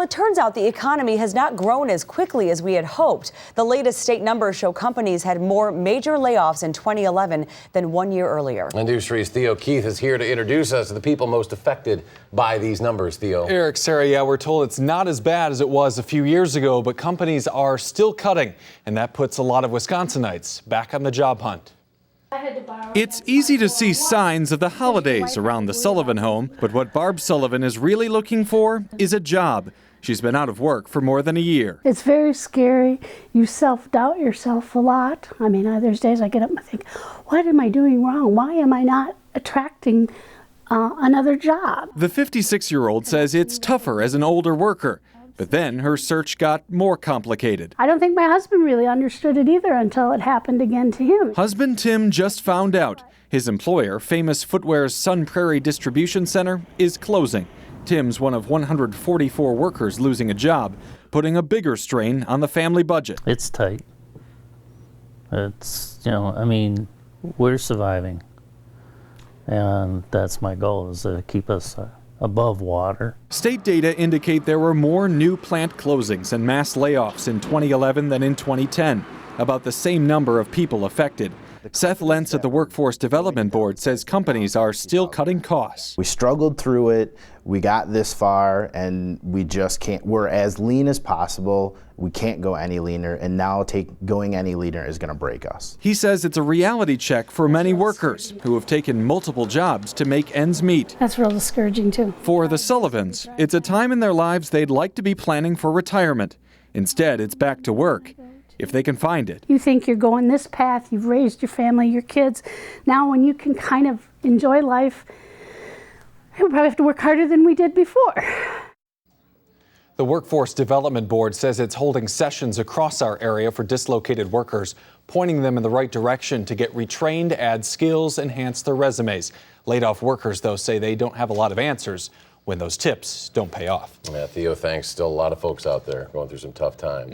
It turns out the economy has not grown as quickly as we had hoped. The latest state numbers show companies had more major layoffs in 2011 than 1 year earlier. And News 3's Theo Keith is here to introduce us to the people most affected by these numbers. Theo. Eric, Sarah, yeah, we're told it's not as bad as it was a few years ago, but companies are still cutting, and that puts a lot of Wisconsinites back on the job hunt. It's easy to see signs of the holidays around the Sullivan home, but what Barb Sullivan is really looking for is a job. She's been out of work for more than a year. It's very scary. You self-doubt yourself a lot. I mean, there's days I get up and think, what am I doing wrong? Why am I not attracting another job? The 56-year-old says it's tougher as an older worker, but then her search got more complicated. I don't think my husband really understood it either until it happened again to him. Husband Tim just found out. His employer, Famous Footwear's Sun Prairie Distribution Center, is closing. Tim's one of 144 workers losing a job, putting a bigger strain on the family budget. It's tight. It's, I mean, we're surviving. And that's my goal, is to keep us above water. State data indicate there were more new plant closings and mass layoffs in 2011 than in 2010, about the same number of people affected. Seth Lentz at the Workforce Development Board says companies are still cutting costs. We struggled through it, we got this far, and we just can't. We're as lean as possible. We can't go any leaner, and now going any leaner is going to break us. He says it's a reality check for many workers who have taken multiple jobs to make ends meet. That's real discouraging too. For the Sullivans, it's a time in their lives they'd like to be planning for retirement. Instead, it's back to work, if they can find it. You think you're going this path, you've raised your family, your kids. Now when you can kind of enjoy life, you'll probably have to work harder than we did before. The Workforce Development Board says it's holding sessions across our area for dislocated workers, pointing them in the right direction to get retrained, add skills, enhance their resumes. Laid off workers, though, say they don't have a lot of answers when those tips don't pay off. Yeah, Theo, thanks. Still a lot of folks out there going through some tough times.